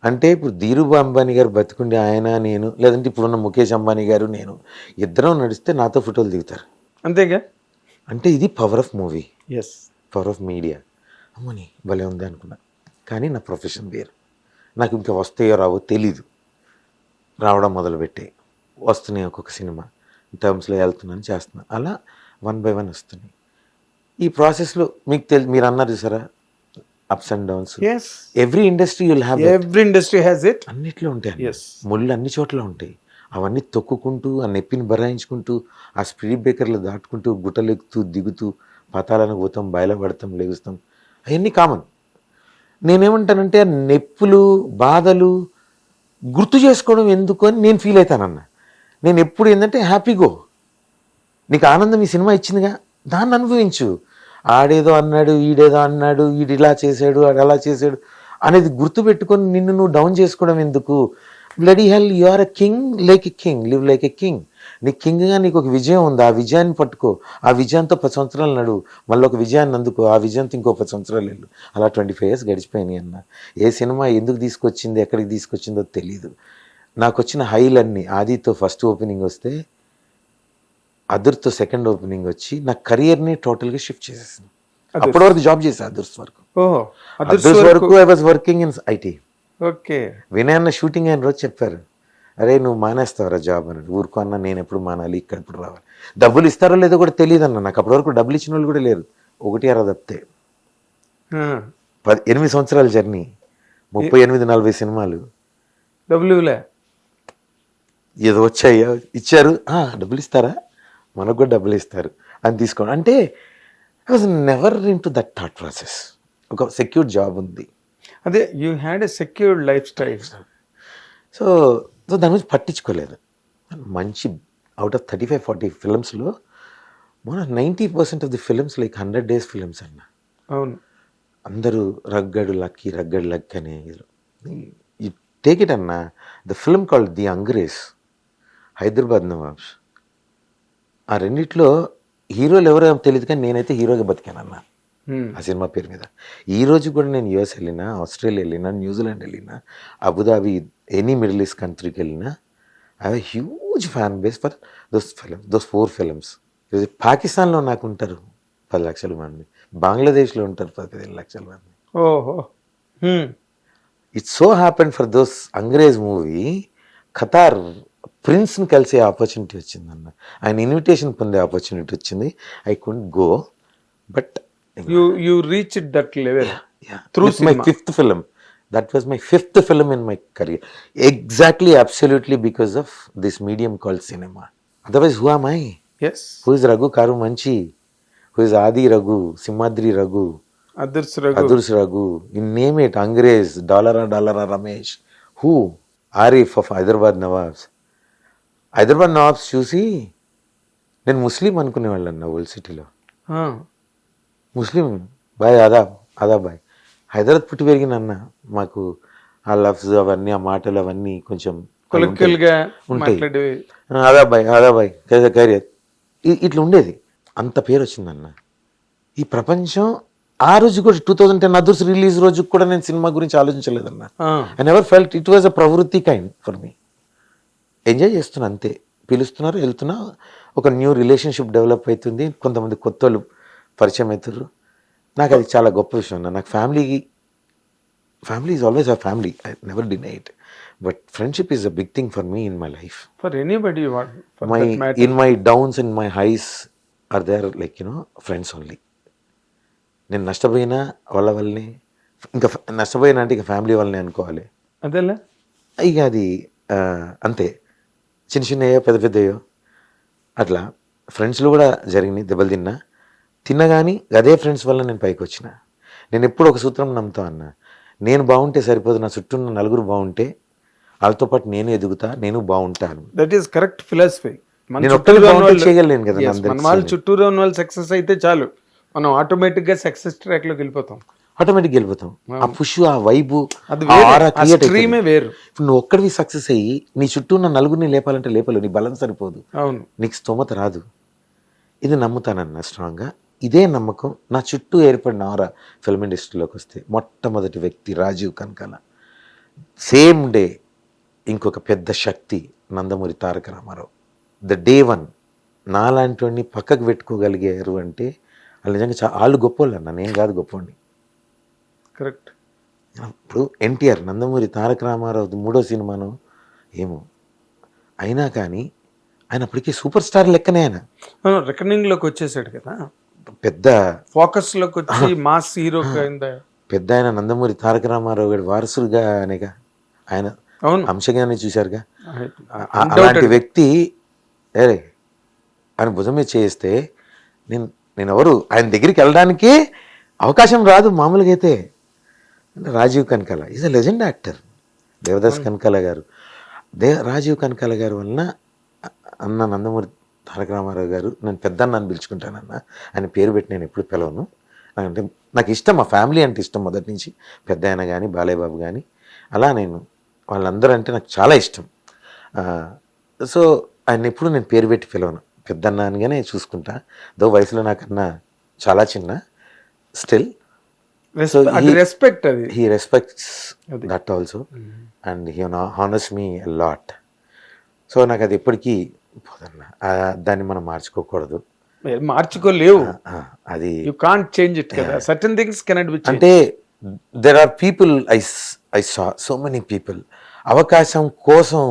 అంటే ఇప్పుడు ధీరుభాయ్ అంబానీ గారు బతికుండి ఆయన నేను, లేదంటే ఇప్పుడున్న ముఖేష్ అంబానీ గారు నేను ఇద్దరం నడిస్తే నాతో ఫోటోలు దిగుతారు. అంతేగా. అంటే ఇది power of movie, yes. Power of media. అమ్మని భలే ఉంది అనుకున్నా. కానీ నా ప్రొఫెషన్ వేరు. నాకు ఇంకా వస్తాయో రావో తెలీదు. రావడం మొదలుపెట్టే వస్తున్నాయి ఒక్కొక్క సినిమా టర్మ్స్లో వెళ్తున్నాను చేస్తున్నాను, అలా 1 by 1 వస్తున్నాయి. ఈ ప్రాసెస్లో మీకు మీరు అన్నారు చూసారా ups and downs. Yes. Every industry will have, every industry has it. అన్నిట్లో ఉంటాయి. ఎస్. ముళ్ళు అన్ని చోట్ల ఉంటాయి. అవన్నీ తొక్కుకుంటూ ఆ నొప్పిని భరాయించుకుంటూ ఆ స్పీడ్ బ్రేకర్లు దాటుకుంటూ గుట్టలు ఎక్కుతూ దిగుతూ పాతాళానికి పోతాం, బయలుపడతాం, లెగుస్తాం, అవన్నీ కామన్. నేనేమంటానంటే ఆ నొప్పులు బాధలు గుర్తు చేసుకోవడం ఎందుకు అని నేను ఫీల్ అవుతానన్న. నేను ఎప్పుడు ఏంటంటే హ్యాపీగో, నీకు ఆనందం ఈ సినిమా ఇచ్చిందిగా, దాన్ని అనుభవించు. ఆడేదో అన్నాడు, ఈడేదో అన్నాడు, ఈడు ఇలా చేశాడు, ఆడు అలా చేశాడు అనేది గుర్తుపెట్టుకొని నిన్ను నువ్వు డౌన్ చేసుకోవడం ఎందుకు? Bloody hell, you are a king, like a king, live like a king. నీ కింగ్గా నీకు ఒక విజయం ఉంది, ఆ విజయాన్ని పట్టుకో, ఆ విజయంతో 10 సంవత్సరాలు నడువు, మళ్ళీ ఒక విజయాన్ని అందుకో, ఆ విజయంతో ఇంకో 10 సంవత్సరాలు వెళ్ళు. అలా 25 years గడిచిపోయినాయి అన్న. ఏ సినిమా ఎందుకు తీసుకొచ్చింది, ఎక్కడికి తీసుకొచ్చిందో తెలీదు. నాకు వచ్చిన హైలన్నీ ఆదితో ఫస్ట్ ఓపెనింగ్ వస్తే, అదుర్తో సెకండ్ ఓపెనింగ్ వచ్చి నా కెరియర్ని టోటల్గా షిఫ్ట్ చేసేసింది. అప్పటి వరకు జాబ్ చేశా అదుర్స్ వరకు. ఓహో, అదుర్స్ వరకు I was working in IT. Okay. Vinay అన్న షూటింగ్ అయిన రోజు చెప్పారు, అరే నువ్వు మానేస్తావరా జాబ్ అన్నాడు. ఊరుకో అన్న, నేను ఎప్పుడు మానాలి, ఇక్కడ ఎప్పుడు రావాలి, డబ్బులు ఇస్తారో లేదో కూడా తెలియదు అన్న. నాకు అప్పటి వరకు డబ్బులు ఇచ్చిన వాళ్ళు కూడా లేరు, 1 తప్పితే. 8 సంవత్సరాల జర్నీ, 38-40 సినిమాలు, డబ్బులు ఏదో వచ్చాయో ఇచ్చారు, డబ్బులు ఇస్తారా, మనకు కూడా డబ్బులు ఇస్తారు అని తీసుకోండి అంటే. I was never in to that thought process. ఒక సెక్యూర్ జాబ్ ఉంది, అదే you had a secured life style. So దాని గురించి పట్టించుకోలేదు. మంచి అవుట్ ఆఫ్ 35-40 ఫిల్మ్స్లో మన 90% of the films like 100 days films అన్న. అవును. అందరూ రగ్గడు లక్కీ అనే యూ టేక్ ఇట్ అన్న. The film called the Angrez, Hyderabad nawabs. ఆ రెండిట్లో హీరోలు ఎవరో తెలియదు, కానీ నేనైతే హీరోగా బతికానన్నా ఆ సినిమా పేరు మీద. ఈ రోజు కూడా నేను యూఎస్ వెళ్ళినా, ఆస్ట్రేలియా వెళ్ళినా, న్యూజిలాండ్ వెళ్ళినా, అబుదాబి, ఎనీ మిడిల్ ఈస్ట్ కంట్రీకి వెళ్ళినా, I have huge fan base for those 4 films. పాకిస్తాన్లో నాకు ఉంటారు 10 లక్షల మంది, బంగ్లాదేశ్లో ఉంటారు 15 లక్షల మంది. ఓహో. It so happen for those Angrez movie, Qatar ప్రిన్స్ని కలిసే ఆపర్చునిటీ వచ్చిందన్న. ఆయన ఇన్విటేషన్ పొందే ఆపర్చునిటీ వచ్చింది. I couldn't go, but you reached that level through my 5th film. That was my 5th film in my career, exactly, absolutely, because of this medium called cinema. Otherwise, who am I? yes. Who is Raghu Karu Manchi? Who is Adi Raghu, Simhadri Raghu, Adurs Raghu, you name it, Angrez, Dollara Ramesh, who? Arif of Hyderabad Nawabs. Hyderabad Nawabs చూసి నేను ముస్లిం అనుకునేవాళ్ళన్న old సిటీలో. ముస్లిం bye, ఆదా bye. Hyderabad పుట్టి పెరిగిన అన్న, మాకు ఆ లఫ్జ్ అవన్నీ, ఆ మాటలు అవన్నీ కొంచెం ఉంటాయి. ఆదా బాయ్ ఖైరియత్ ఇట్లా ఉండేది. అంత పేరు వచ్చిందన్న. ఈ ప్రపంచం ఆ రోజు కూడా 2010 అదుర్స్ రిలీజ్ రోజు కూడా నేను సినిమా గురించి ఆలోచించలేదన్న. I never felt it was a ప్రవృత్తి కైండ్ ఫర్ మీ. ఎంజాయ్ చేస్తున్నా అంతే, పిలుస్తున్నారు వెళ్తున్నా, ఒక న్యూ రిలేషన్షిప్ డెవలప్ అవుతుంది, కొంతమంది కొత్త వాళ్ళు పరిచయం అవుతారు. నాకు అది చాలా గొప్ప విషయం అన్న. నాకు family is always a family, I never deny it, but friendship is a big thing for me in my life. For anybody, in my downs and my highs are there, like friends only. నేను నష్టపోయినా వాళ్ళ వల్లనే, ఇంకా నష్టపోయినా అంటే ఇక family వాళ్ళని అనుకోవాలి. అదేలే ఇక అది అంతే. చిన్నయో పెద్దయో అట్లా ఫ్రెండ్స్లో కూడా జరిగినాయి, దెబ్బలు తిన్నా కానీ అదే ఫ్రెండ్స్ వల్ల నేను పైకి వచ్చిన. నేను ఎప్పుడు ఒక సూత్రం నమ్ముతా అన్న, నేను బాగుంటే సరిపోదు, నా చుట్టూ ఉన్న నలుగురు బాగుంటే వాళ్ళతో పాటు నేను ఎదుగుతా, నేను బాగుంటాను. That is correct philosophy. నేను ఒక్కరి బాగుంటే చేయగలను కదా. మన వాళ్ళు చుట్టూరు ఉన్న వాళ్ళు సక్సెస్ అయితే చాలు, మనం ఆటోమేటిక్గా సక్సెస్ ట్రాక్లోకి వెళ్ళిపోతాం. ఆటోమేటిక్గా వెళ్ళిపోతాం. ఆ పుష్, ఆ వైబు, వేరు. ఇప్పుడు నువ్వు ఒక్కడివి సక్సెస్ అయ్యి నీ చుట్టూ ఉన్న నలుగురిని లేపాలంటే లేపలేవు, నీ బలం సరిపోదు, అవును, నీకు స్తోమత రాదు. ఇది నమ్ముతానన్న స్ట్రాంగ్గా. ఇదే నమ్మకం నా చుట్టూ ఏర్పడిన ఆరా ఫిల్మ్ ఇండస్ట్రీలోకి వస్తే. మొట్టమొదటి వ్యక్తి రాజీవ్ కనకాల. సేమ్ డే ఇంకొక పెద్ద శక్తి Nandamuri Taraka Ramarao. The day one నాలాంటి వాడిని పక్కకు పెట్టుకోగలిగారు అంటే వాళ్ళు నిజంగా వాళ్ళు గొప్పోళ్ళు అన్న, నేను కాదు గొప్పోడిని. కరెక్ట్. ఇప్పుడు ఎన్టీఆర్ నందమూరి తారక రామారావు 3వ సినిమాను ఏమో అయినా కానీ ఆయన అప్పటికీ సూపర్ స్టార్ లెక్కనే. ఆయన రికనింగ్ లోకి వచ్చేసాడు కదా, పెద్ద ఫోకస్ లోకి వచ్చి మాస్ హీరో పెద్ద ఆయన నందమూరి తారక రామారావు గారి వారసుడుగా అనేగా ఆయన అవును అంశగానే చూశారుగా. అలాంటి వ్యక్తి ఆయన భుజం మీద చేస్తే నేను ఎవరు ఆయన దగ్గరికి వెళ్ళడానికి అవకాశం రాదు మామూలుగా అయితే. Rajeev Kanakala is a legend actor. Devadas Kanakala garu, Rajeev Kanakala గారి వలన అన్న నందమూరి తారక రామారావు గారు, నేను పెద్దన్న అని పిలుచుకుంటానన్న, ఆయన పేరు పెట్టి నేను ఎప్పుడు పిలవను. అంటే నాకు ఇష్టం, మా ఫ్యామిలీ అంటే ఇష్టం మొదటి నుంచి, పెద్ద ఆయన కానీ బాలయ్య బాబు కానీ, అలా నేను వాళ్ళందరూ అంటే నాకు చాలా ఇష్టం. సో ఆయన ఎప్పుడు నేను పేరు పెట్టి పిలవను, పెద్దన్న అనిగానే చూసుకుంటా. దో వయసులో నాకన్నా చాలా చిన్న, స్టిల్ రెస్పెక్ట్ అది, he respects that also and he honours me a lot. So నాకు అది ఎప్పటికీ పోదన్న, దాన్ని మనం మార్చుకోకూడదు, మార్చుకోలేవు. అది యు కాంట్ చేంజ్ ఇట్ కదా, certain things cannot be change. అంటే there are people, I saw so many people అవకాశం కోసం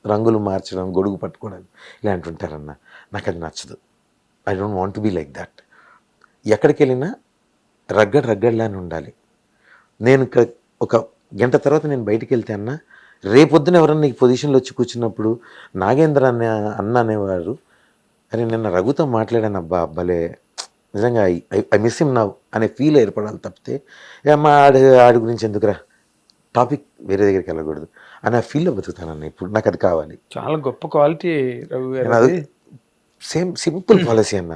రంగులు మార్చడం, గొడుగు పట్టుకోవడం ఇలాంటి ఉంటారన్న. నాకు అది నచ్చదు. I don't want be like that. ఎక్కడికి వెళ్ళినా రగ్గడ్లాని ఉండాలి. నేను ఇక్కడ ఒక గంట తర్వాత నేను బయటికి వెళ్తే అన్న, రేపొద్దున ఎవరన్నా ఈ పొజిషన్లో వచ్చి కూర్చున్నప్పుడు నాగేంద్ర అన్న అనేవారు, అరే నిన్న రఘుతో మాట్లాడాను అబ్బా, అబ్బాలే నిజంగా ఐ మిస్ హిమ్ నౌ అనే ఫీల్ ఏర్పడాలి తప్పితే అమ్మా ఆడి గురించి ఎందుకురా, టాపిక్ వేరే దగ్గరికి వెళ్ళకూడదు అని ఆ ఫీల్లో బతుకుతానన్న. ఇప్పుడు నాకు అది కావాలి. చాలా గొప్ప క్వాలిటీ రఘు గారు. సేమ్ సింపుల్ పాలసీ అన్న.